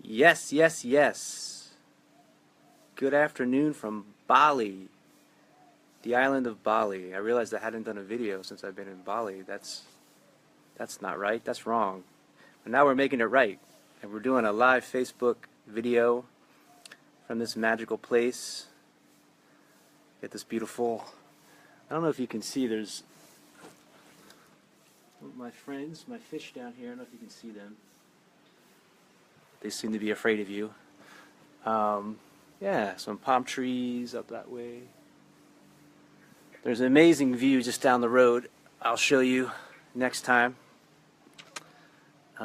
Yes, yes, yes. Good afternoon from Bali, the island of Bali. I realized I hadn't done a video since I've been in Bali. That's not right. That's wrong. But now we're making it right, and we're doing a live Facebook video from this magical place. Get this beautiful. I don't know if you can see. There's my friends, my fish down here. I don't know if you can see them. They seem to be afraid of you. Yeah, some palm trees up that way. There's an amazing view just down the road. I'll show you next time. But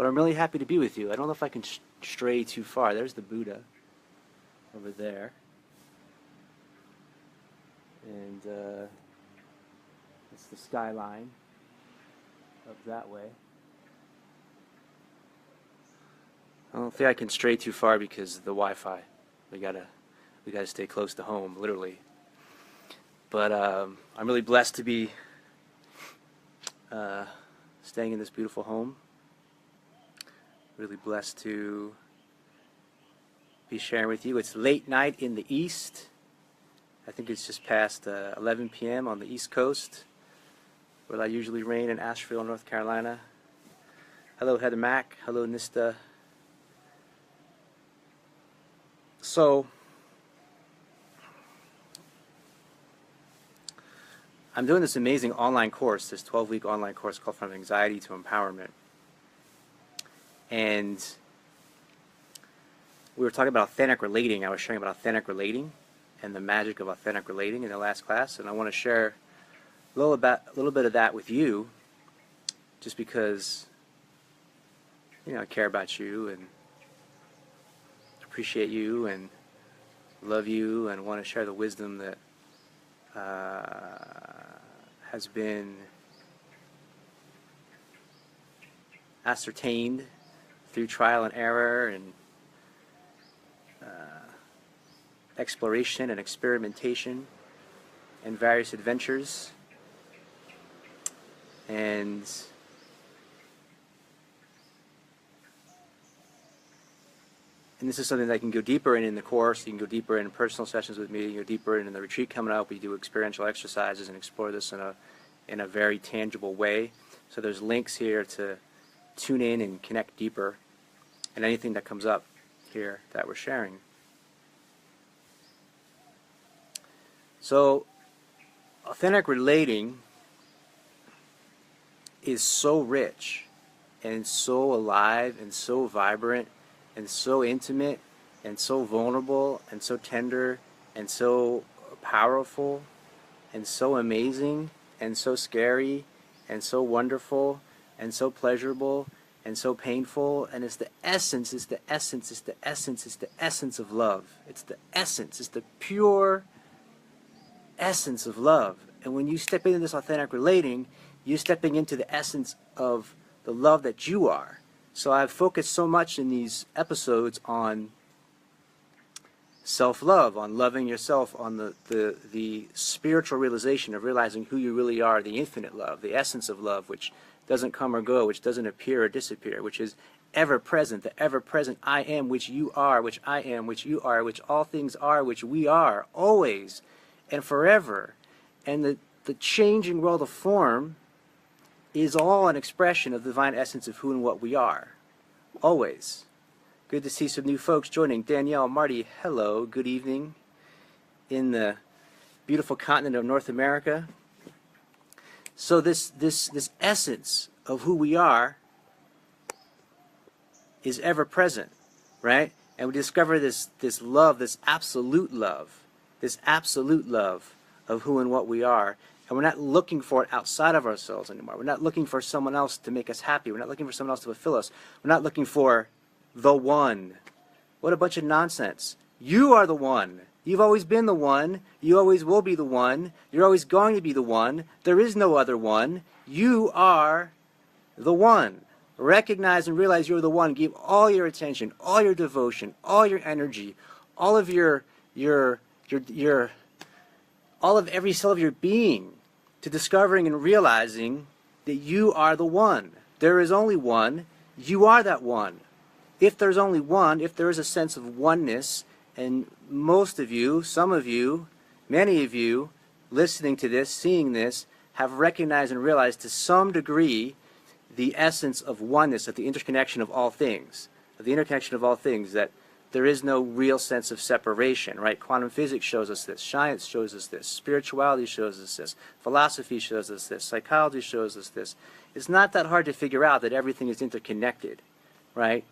I'm really happy to be with you. I don't know if I can stray too far. There's the Buddha over there. And it's the skyline up that way. I don't think I can stray too far because of the Wi-Fi. We gotta stay close to home, literally. But I'm really blessed to be staying in this beautiful home. Really blessed to be sharing with you. It's late night in the East. I think it's just past 11 p.m. on the East Coast, where I usually reign in Asheville, North Carolina. Hello, Heather Mack. Hello, Nista. So, I'm doing this amazing online course, this 12-week online course called From Anxiety to Empowerment. And we were talking about authentic relating. I was sharing about authentic relating and the magic of authentic relating in the last class. And I want to share a little bit of that with you, just because, I care about you and appreciate you and love you and want to share the wisdom that has been ascertained through trial and error and exploration and experimentation and various adventures. And this is something that I can go deeper in the course. You can go deeper in personal sessions with me. You can go deeper in the retreat coming up. We do experiential exercises and explore this in a very tangible way. So there's links here to tune in and connect deeper and anything that comes up here that we're sharing. So authentic relating is so rich and so alive and so vibrant and so intimate and so vulnerable and so tender and so powerful and so amazing and so scary and so wonderful and so pleasurable and so painful, and it's the essence, it's the essence, it's the essence, it's the essence of love. It's the essence, it's the pure essence of love. And when you step into this authentic relating, you're stepping into the essence of the love that you are. So I've focused so much in these episodes on self-love, on loving yourself, on the spiritual realization of realizing who you really are, the infinite love, the essence of love, which doesn't come or go, which doesn't appear or disappear, which is ever present, the ever-present I am, which you are, which I am, which you are, which all things are, which we are, always and forever. And the changing world of form is all an expression of the divine essence of who and what we are. Always. Good to see some new folks joining. Danielle, Marty, hello, good evening in the beautiful continent of North America. So this essence of who we are is ever present, right? And we discover this love, this absolute love of who and what we are. And we're not looking for it outside of ourselves anymore. We're not looking for someone else to make us happy. We're not looking for someone else to fulfill us. We're not looking for the one. What a bunch of nonsense. You are the one. You've always been the one. You always will be the one. You're always going to be the one. There is no other one. You are the one. Recognize and realize you're the one. Give all your attention, all your devotion, all your energy, all of all of every cell of your being to discovering and realizing that you are the one. There is only one, You are that one. If there's only one, if there is a sense of oneness, and most of you, some of you, many of you, listening to this, seeing this, have recognized and realized to some degree the essence of oneness, of the interconnection of all things, that there is no real sense of separation, right? Quantum physics shows us this, science shows us this, spirituality shows us this, philosophy shows us this, psychology shows us this. It's not that hard to figure out that everything is interconnected, right?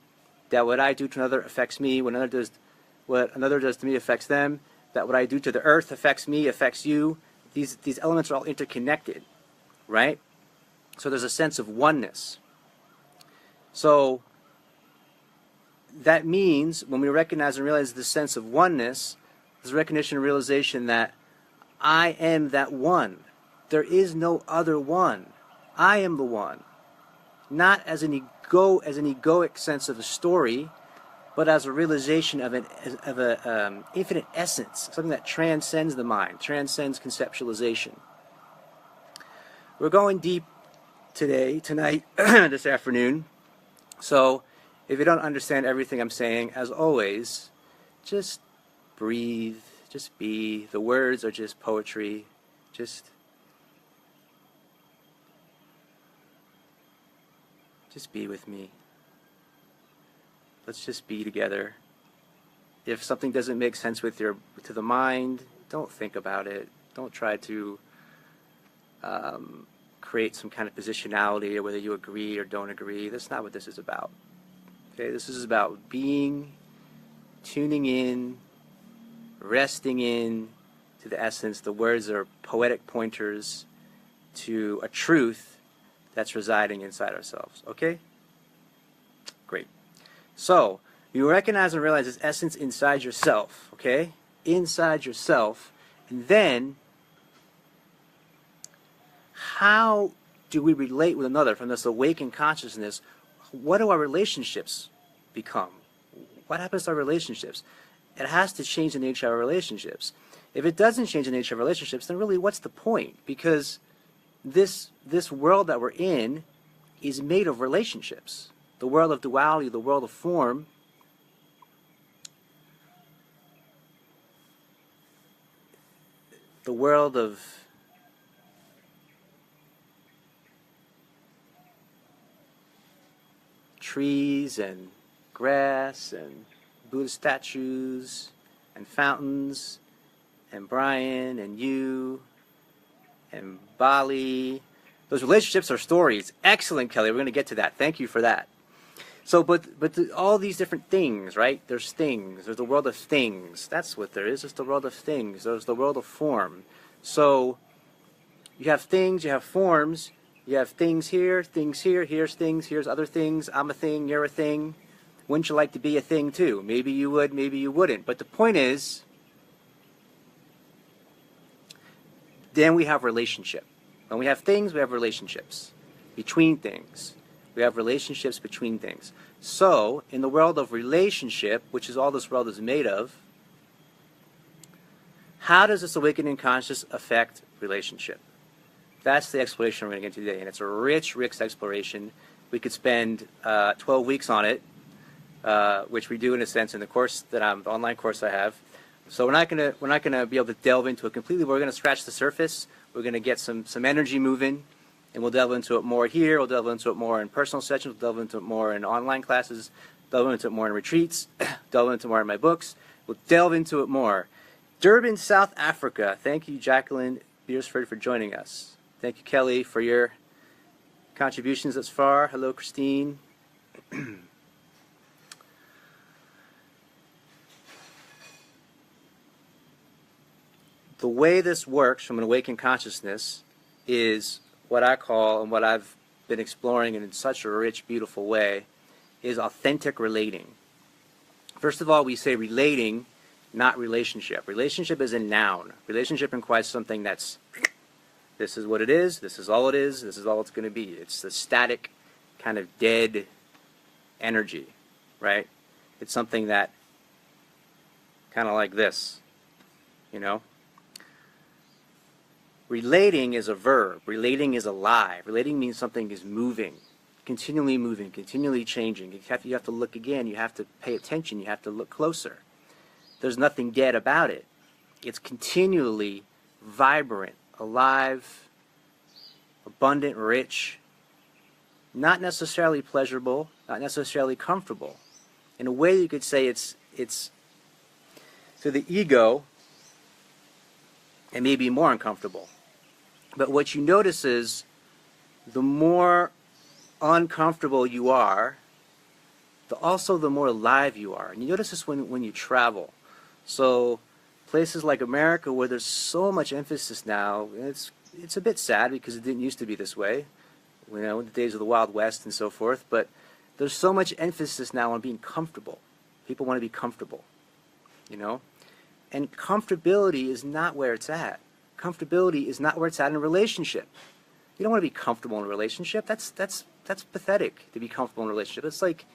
That what I do to another affects me, what another does to me affects them, that what I do to the earth affects me, affects you. These elements are all interconnected, right? So there's a sense of oneness. So that means when we recognize and realize this sense of oneness, there's recognition and realization that I am that one. There is no other one. I am the one. Not as an egoic sense of a story, but as a realization of an infinite essence, something that transcends the mind, transcends conceptualization. We're going deep tonight, this afternoon. So if you don't understand everything I'm saying, as always, just breathe, just be. The words are just poetry. Just be with me. Let's just be together. If something doesn't make sense to the mind, don't think about it. Don't try to create some kind of positionality or whether you agree or don't agree. That's not what this is about. Okay, this is about being, tuning in, resting in to the essence. The words are poetic pointers to a truth that's residing inside ourselves. Okay? Great. So, you recognize and realize this essence inside yourself, okay? Inside yourself. And then, how do we relate with another from this awakened consciousness? What do our relationships become? What happens to our relationships? It has to change the nature of our relationships. If it doesn't change the nature of our relationships, then really what's the point? Because this world that we're in is made of relationships. The world of duality, the world of form, the world of trees and grass and Buddha statues and fountains and Brian and you and Bali. Those relationships are stories. Excellent, Kelly. We're going to get to that. Thank you for that. So, all these different things, right? There's things. There's the world of things. That's what there is. It's the world of things. There's the world of form. So, you have things, you have forms, you have things here, here's things, here's other things. I'm a thing, you're a thing. Wouldn't you like to be a thing too? Maybe you would, maybe you wouldn't. But the point is, then we have relationship. When we have things, we have relationships between things. We have relationships between things. So, in the world of relationship, which is all this world is made of, how does this awakening consciousness affect relationship? That's the exploration we're going to get into today, and it's a rich, rich exploration. We could spend 12 weeks on it, which we do in a sense in the course that the online course I have. So we're not going to be able to delve into it completely. But we're going to scratch the surface. We're going to get some energy moving, and we'll delve into it more here. We'll delve into it more in personal sessions. We'll delve into it more in online classes. Delve into it more in retreats. Delve into it more in my books. We'll delve into it more. Durban, South Africa. Thank you, Jacqueline Beersford, for joining us. Thank you, Kelly, for your contributions thus far. Hello, Christine. The way this works from an awakened consciousness is what I call, and what I've been exploring in such a rich, beautiful way, is authentic relating. First of all, we say relating, not relationship. Relationship is a noun. Relationship implies something that's, this is what it is, this is all it is, this is all it's going to be. It's the static, kind of dead energy, right? It's something that, kind of like this, you know? Relating is a verb. Relating is alive. Relating means something is moving. continually moving, continually changing. You have to look again. You have to pay attention. You have to look closer. There's nothing dead about it. It's continually vibrant, alive, abundant, rich, not necessarily pleasurable, not necessarily comfortable. In a way, you could say it's to the ego, it may be more uncomfortable. But what you notice is the more uncomfortable you are, also the more alive you are. And you notice this when you travel. So places like America, where there's so much emphasis now, it's a bit sad because it didn't used to be this way, you know, in the days of the Wild West and so forth, but there's so much emphasis now on being comfortable. People want to be comfortable, you know? And comfortability is not where it's at. Comfortability is not where it's at in a relationship. You don't want to be comfortable in a relationship. That's pathetic to be comfortable in a relationship. It's like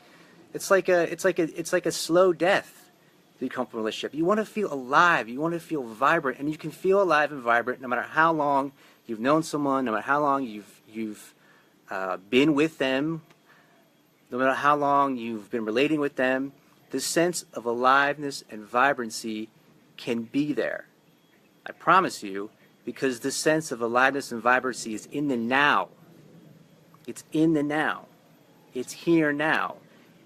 a slow death to be comfortable in a relationship. You want to feel alive. You want to feel vibrant, and you can feel alive and vibrant no matter how long you've known someone, no matter how long you've been with them, no matter how long you've been relating with them. This sense of aliveness and vibrancy can be there. I promise you, because this sense of aliveness and vibrancy is in the now. It's in the now. It's here now.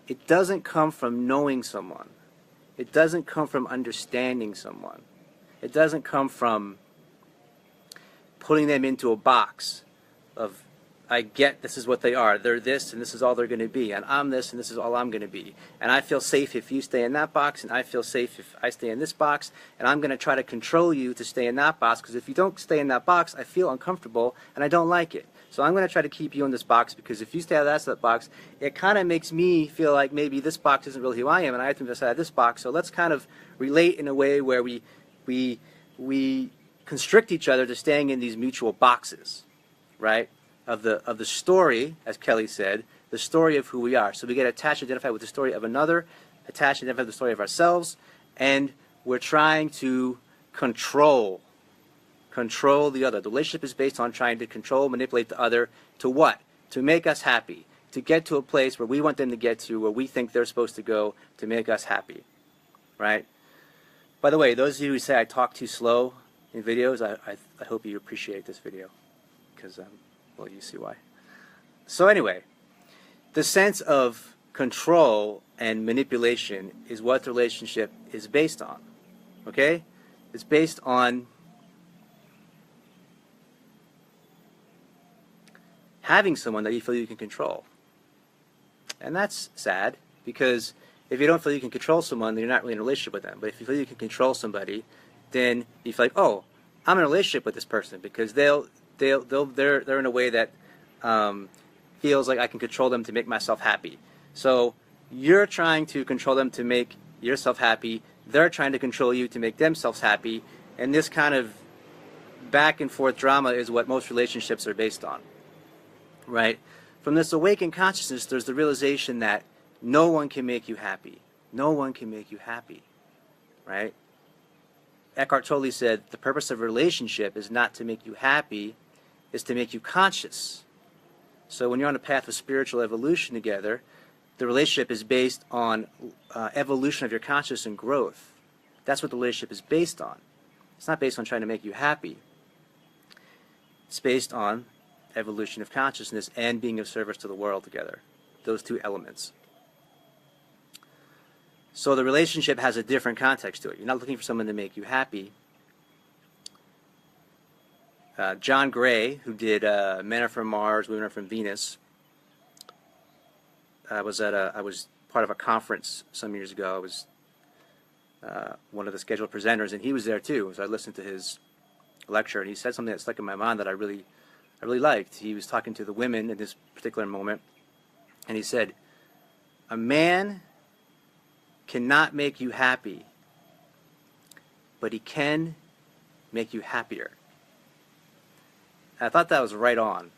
It doesn't come from knowing someone. It doesn't come from understanding someone. It doesn't come from putting them into a box of, I get this is what they are. They're this and this is all they're going to be. And I'm this and this is all I'm going to be. And I feel safe if you stay in that box, and I feel safe if I stay in this box. And I'm going to try to control you to stay in that box, because if you don't stay in that box, I feel uncomfortable and I don't like it. So I'm going to try to keep you in this box, because if you stay out of that box, it kind of makes me feel like maybe this box isn't really who I am, and I have to decide this box. So let's kind of relate in a way where we constrict each other to staying in these mutual boxes, right? Of the story, as Kelly said, the story of who we are. So we get attached, identified with the story of another, attached, identified with the story of ourselves, and we're trying to control the other. The relationship is based on trying to control, manipulate the other to what? To make us happy, to get to a place where we want them to get to, where we think they're supposed to go to make us happy, right? By the way, those of you who say I talk too slow in videos, I hope you appreciate this video, because well, you see why. So anyway, the sense of control and manipulation is what the relationship is based on, okay? It's based on having someone that you feel you can control. And that's sad, because if you don't feel you can control someone, then you're not really in a relationship with them. But if you feel you can control somebody, then you feel like, oh, I'm in a relationship with this person, because they're in a way that feels like I can control them to make myself happy. So you're trying to control them to make yourself happy. They're trying to control you to make themselves happy. And this kind of back and forth drama is what most relationships are based on, right? From this awakened consciousness, there's the realization that no one can make you happy. No one can make you happy, right? Eckhart Tolle said, the purpose of a relationship is not to make you happy, is to make you conscious. So when you're on a path of spiritual evolution together, the relationship is based on evolution of your consciousness and growth. That's what the relationship is based on. It's not based on trying to make you happy. It's based on evolution of consciousness and being of service to the world together. Those two elements. So the relationship has a different context to it. You're not looking for someone to make you happy. John Gray, who did Men Are From Mars, Women Are From Venus, I was part of a conference some years ago. I was one of the scheduled presenters, and he was there too. So I listened to his lecture, and he said something that stuck in my mind that I really liked. He was talking to the women in this particular moment, and he said, a man cannot make you happy, but he can make you happier. I thought that was right on.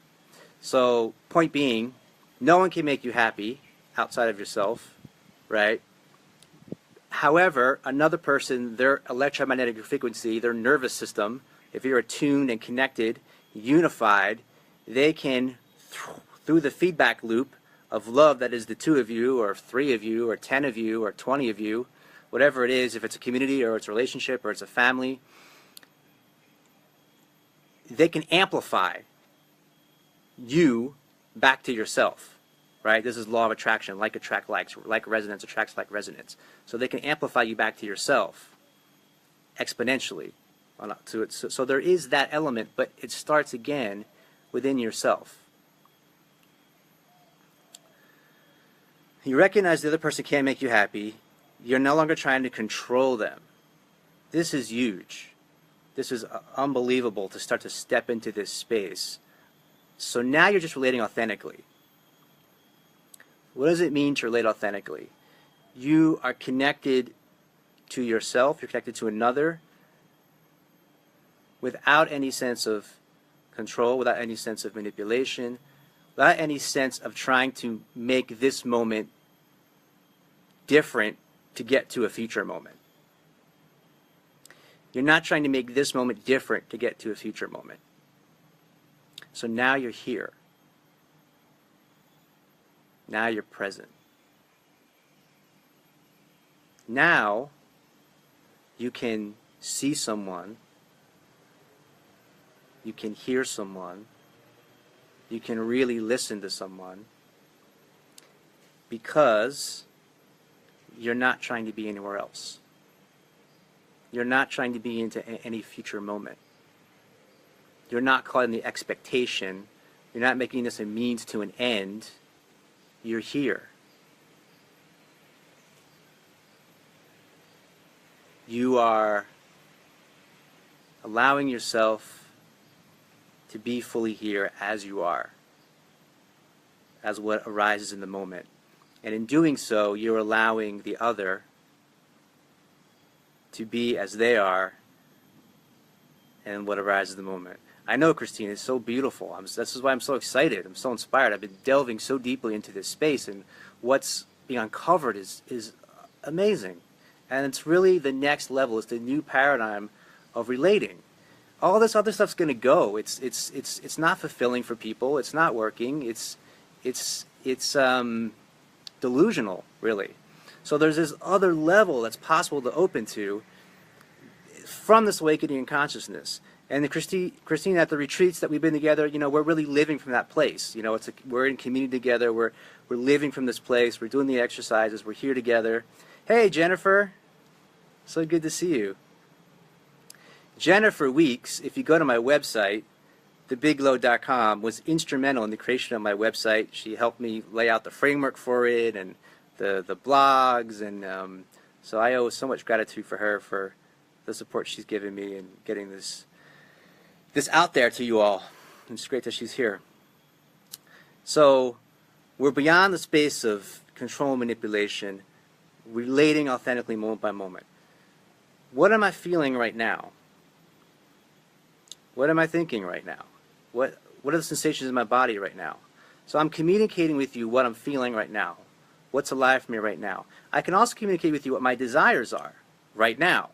So, point being, no one can make you happy outside of yourself, right? However, another person, their electromagnetic frequency, their nervous system, if you're attuned and connected, unified, they can through the feedback loop of love that is the two of you, or three of you, or 10 of you, or 20 of you, whatever it is, if it's a community or it's a relationship or it's a family, they can amplify you back to yourself, right? This is law of attraction, like attract likes, like resonance attracts like resonance. So they can amplify you back to yourself exponentially. So there is that element, but it starts again within yourself. You recognize the other person can't make you happy. You're no longer trying to control them. This is huge. This is unbelievable to start to step into this space. So now you're just relating authentically. What does it mean to relate authentically? You are connected to yourself, you're connected to another, without any sense of control, without any sense of manipulation, without any sense of trying to make this moment different to get to a future moment. You're not trying to make this moment different to get to a future moment. So now you're here. Now you're present. Now you can see someone, you can hear someone, you can really listen to someone, because you're not trying to be anywhere else. You're not trying to be into any future moment. You're not caught in the expectation. You're not making this a means to an end. You're here. You are allowing yourself to be fully here as you are, as what arises in the moment. And in doing so, you're allowing the other to be as they are and what arises in the moment. I know, Christine, it's so beautiful. This is why I'm so excited. I'm so inspired. I've been delving so deeply into this space, and what's being uncovered is amazing. And it's really the next level. It's the new paradigm of relating. All this other stuff's going to go. It's not fulfilling for people. It's not working. It's delusional, really. So there's this other level that's possible to open to from this awakening in consciousness. And the Christine, at the retreats that we've been together, we're really living from that place. We're in community together. We're living from this place. We're doing the exercises. We're here together. Hey, Jennifer. So good to see you. Jennifer Weeks, if you go to my website, thebiglow.com, was instrumental in the creation of my website. She helped me lay out the framework for it and the blogs, and so I owe so much gratitude for her for the support she's given me in getting this out there to you all. It's great that she's here. So we're beyond the space of control and manipulation, relating authentically moment by moment. What am I feeling right now? What am I thinking right now? What are the sensations in my body right now? So I'm communicating with you what I'm feeling right now. What's alive for me right now? I can also communicate with you what my desires are right now.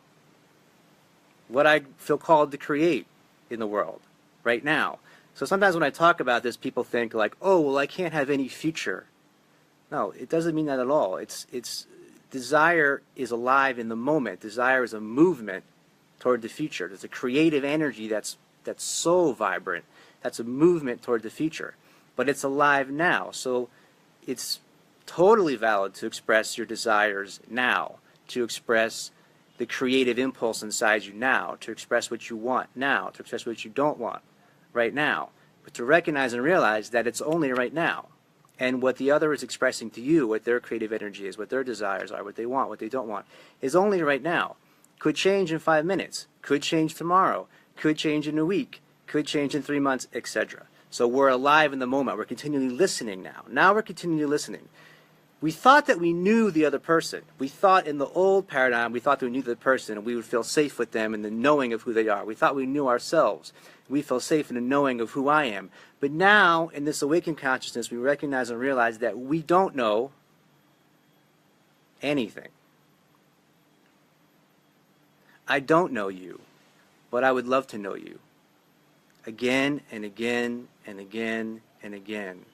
What I feel called to create in the world right now. So sometimes when I talk about this, people think like, oh, well, I can't have any future. No, it doesn't mean that at all. It's desire is alive in the moment. Desire is a movement toward the future. There's a creative energy that's so vibrant. That's a movement toward the future. But it's alive now. So it's totally valid to express your desires now, to express the creative impulse inside you now, to express what you want now, to express what you don't want right now, but to recognize and realize that it's only right now. And what the other is expressing to you, what their creative energy is, what their desires are, what they want, what they don't want, is only right now. Could change in 5 minutes, could change tomorrow, could change in a week, could change in 3 months, etc. So we're alive in the moment. We're continually listening now. Now we're continually listening. We thought that we knew the other person. We thought in the old paradigm, we thought that we knew the person and we would feel safe with them in the knowing of who they are. We thought we knew ourselves. We feel safe in the knowing of who I am. But now, in this awakened consciousness, we recognize and realize that we don't know anything. I don't know you, but I would love to know you. Again and again and again and again.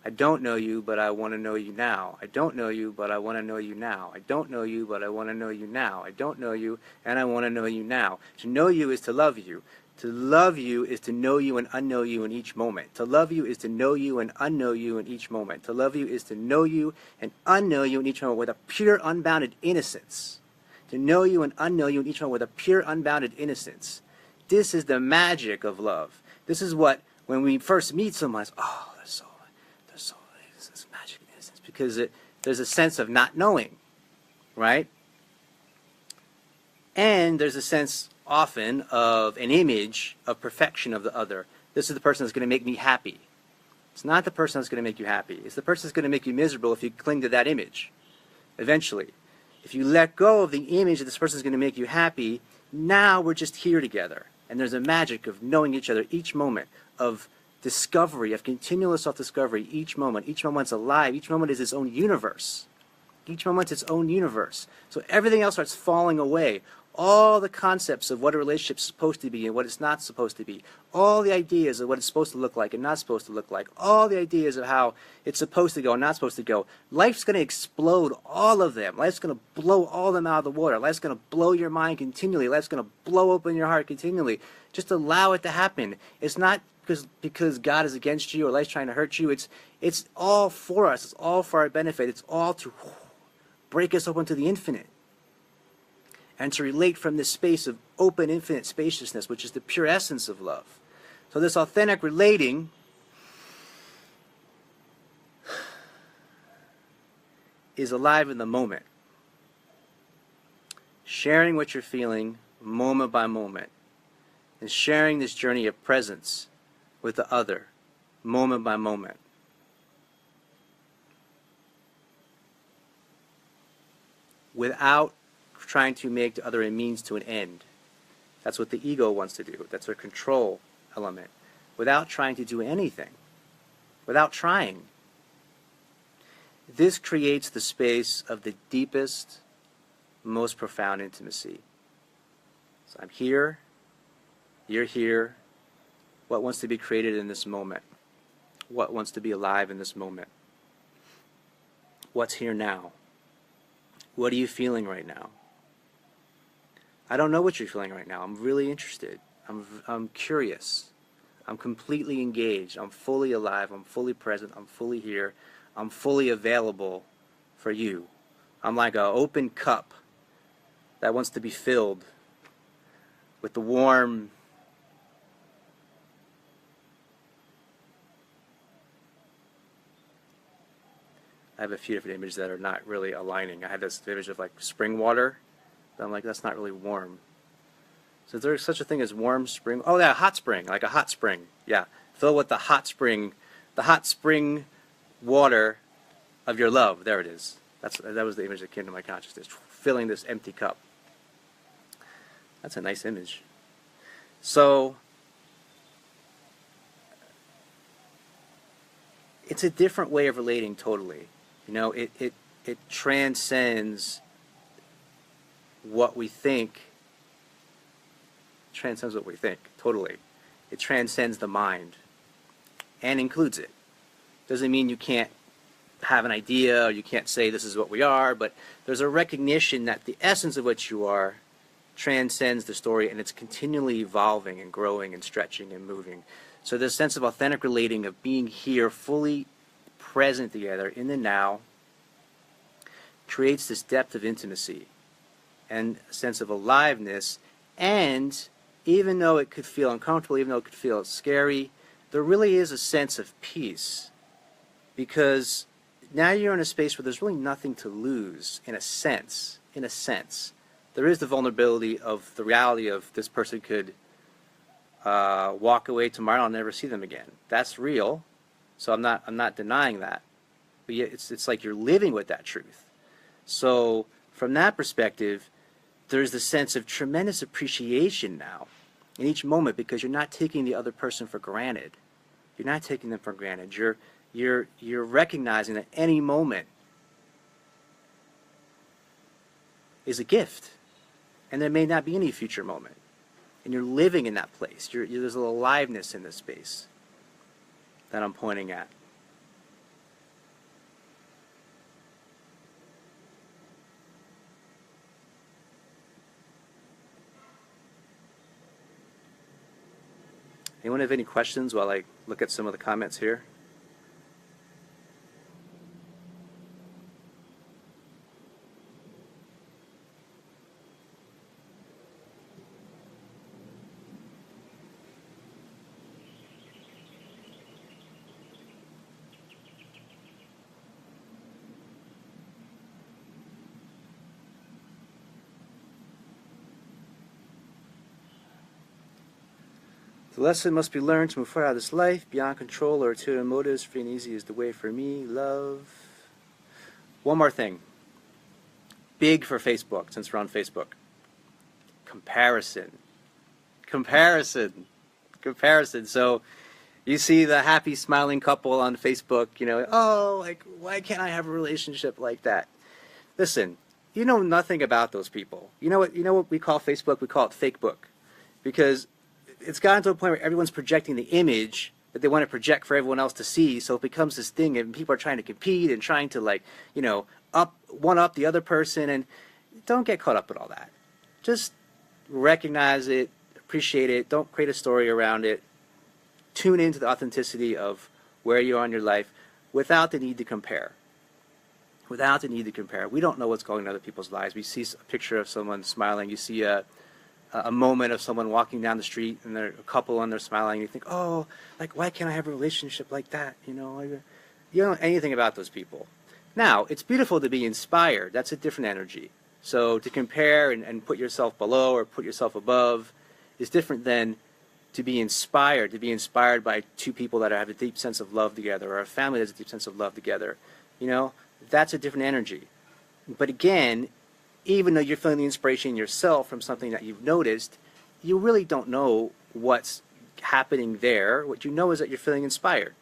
I don't know you, but I want to know you now. I don't know you, but I want to know you now. I don't know you, but I want to know you now. I don't know you, and I want to know you now. To know you is to love you. To love you is to know you and unknow you in each moment. To love you is to know you and unknow you in each moment. To love you is to know you and unknow you in each moment with a pure, unbounded innocence. To know you and unknow you in each moment with a pure, unbounded innocence. This is the magic of love. This is what, when we first meet someone, it's, oh, there's magic in innocence. Because there's a sense of not knowing, right? And there's a sense often of an image of perfection of the other. This is the person that's going to make me happy. It's not the person that's going to make you happy. It's the person that's going to make you miserable if you cling to that image. Eventually. If you let go of the image that this person is going to make you happy, now we're just here together. And there's a magic of knowing each other each moment, of discovery, of continual self-discovery each moment. Each moment's alive. Each moment is its own universe. Each moment's its own universe. So everything else starts falling away. All the concepts of what a relationship's supposed to be and what it's not supposed to be. All the ideas of what it's supposed to look like and not supposed to look like. All the ideas of how it's supposed to go and not supposed to go. Life's going to explode all of them. Life's going to blow all of them out of the water. Life's going to blow your mind continually. Life's going to blow open your heart continually. Just allow it to happen. It's not because God is against you or life's trying to hurt you. It's all for us. It's all for our benefit. It's all to break us open to the infinite. And to relate from this space of open, infinite spaciousness, which is the pure essence of love. So this authentic relating is alive in the moment. Sharing what you're feeling moment by moment. And sharing this journey of presence with the other, moment by moment. Without trying to make the other a means to an end. That's what the ego wants to do. That's a control element. Without trying to do anything. Without trying. This creates the space of the deepest, most profound intimacy. So I'm here, you're here. What wants to be created in this moment? What wants to be alive in this moment? What's here now? What are you feeling right now? I don't know what you're feeling right now. I'm really interested. I'm curious. I'm completely engaged. I'm fully alive. I'm fully present. I'm fully here. I'm fully available for you. I'm like an open cup that wants to be filled with the warm, I have a few different images that are not really aligning. I had this image of like spring water. I'm like, that's not really warm. So is there such a thing as warm spring? Oh, yeah, hot spring, like a hot spring. Yeah, fill with the hot spring water of your love. There it is. That was the image that came to my consciousness, filling this empty cup. That's a nice image. So it's a different way of relating totally. You know, it transcends what we think. Transcends what we think, totally. It transcends the mind and includes it. Doesn't mean you can't have an idea or you can't say this is what we are, but there's a recognition that the essence of what you are transcends the story, and it's continually evolving and growing and stretching and moving. So this sense of authentic relating, of being here fully present together in the now, creates this depth of intimacy and a sense of aliveness. And even though it could feel uncomfortable, even though it could feel scary, there really is a sense of peace, because now you're in a space where there's really nothing to lose, in a sense. There is the vulnerability of the reality of this person could walk away tomorrow and I'll never see them again. That's real, so I'm not denying that. But yet it's like you're living with that truth. So from that perspective, there's the sense of tremendous appreciation now in each moment, because you're not taking the other person for granted. You're not taking them for granted. You're recognizing that any moment is a gift, and there may not be any future moment, and you're living in that place. There's a aliveness in this space that I'm pointing at. Anyone have any questions while I look at some of the comments here? The lesson must be learned to move forward out of this life, beyond control or ulterior motives. Free and easy is the way for me. Love. One more thing. Big for Facebook, since we're on Facebook. Comparison. Comparison. Comparison. So you see the happy, smiling couple on Facebook, oh, like, why can't I have a relationship like that? Listen, you know nothing about those people. You know what we call Facebook? We call it fake book. Because it's gotten to a point where everyone's projecting the image that they want to project for everyone else to see, so it becomes this thing, and people are trying to compete and trying to, like, one-up the other person, and don't get caught up in all that. Just recognize it, appreciate it, don't create a story around it. Tune into the authenticity of where you are in your life without the need to compare. Without the need to compare. We don't know what's going on in other people's lives. We see a picture of someone smiling, you see a moment of someone walking down the street and they're a couple and they're smiling, and you think, oh, like, why can't I have a relationship like that? You don't know anything about those people. Now, it's beautiful to be inspired. That's a different energy. So to compare and put yourself below or put yourself above is different than to be inspired by two people that have a deep sense of love together, or a family that has a deep sense of love together. That's a different energy. But again, even though you're feeling the inspiration yourself from something that you've noticed, you really don't know what's happening there. What you know is that you're feeling inspired.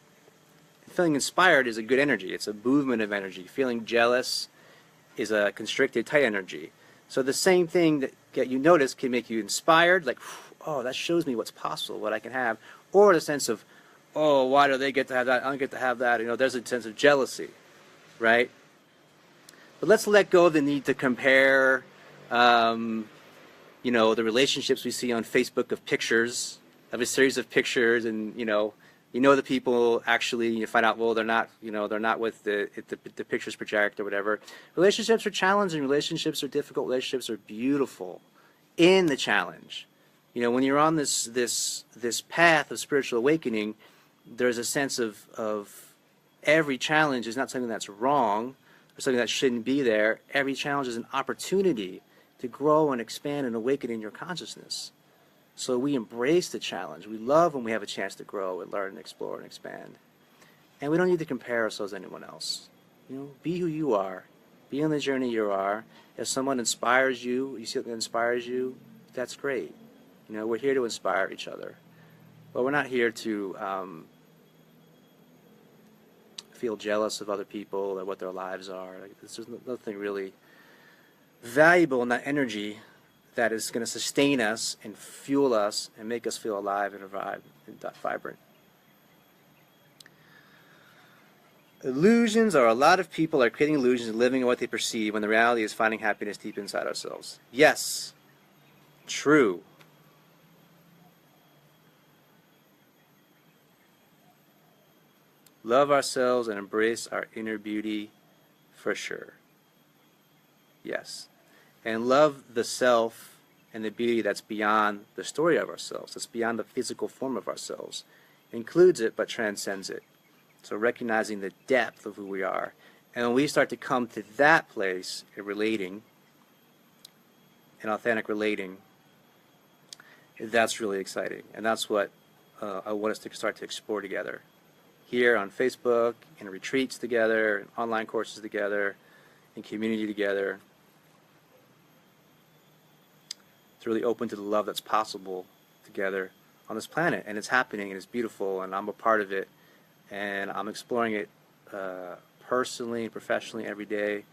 Feeling inspired is a good energy. It's a movement of energy. Feeling jealous is a constricted, tight energy. So the same thing that you notice can make you inspired, like, oh, that shows me what's possible, what I can have. Or the sense of, oh, why do they get to have that? I don't get to have that. There's a sense of jealousy, right? But let's let go of the need to compare, the relationships we see on Facebook of pictures, of a series of pictures, and, the people actually, you find out, well, they're not with the pictures project or whatever. Relationships are challenging. Relationships are difficult. Relationships are beautiful in the challenge. When you're on this path of spiritual awakening, there's a sense of every challenge is not something that's wrong, or something that shouldn't be there. Every challenge is an opportunity to grow and expand and awaken in your consciousness. So we embrace the challenge. We love when we have a chance to grow and learn and explore and expand. And we don't need to compare ourselves to anyone else. Be who you are. Be on the journey you are. If someone inspires you, you see something that inspires you, that's great. We're here to inspire each other. But we're not here to feel jealous of other people or what their lives are. There's nothing really valuable in that energy that is going to sustain us and fuel us and make us feel alive and vibrant. Illusions are a lot of people are creating illusions and living in what they perceive when the reality is finding happiness deep inside ourselves. Yes, true. Love ourselves and embrace our inner beauty for sure. Yes. And love the self and the beauty that's beyond the story of ourselves, that's beyond the physical form of ourselves. Includes it but transcends it. So recognizing the depth of who we are. And when we start to come to that place in relating, in authentic relating, that's really exciting. And that's what I want us to start to explore together. Here on Facebook, in retreats together, in online courses together, in community together. It's really open to the love that's possible together on this planet. And it's happening, and it's beautiful, and I'm a part of it. And I'm exploring it personally and professionally every day.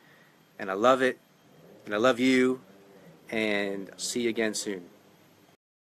And I love it, and I love you, and see you again soon.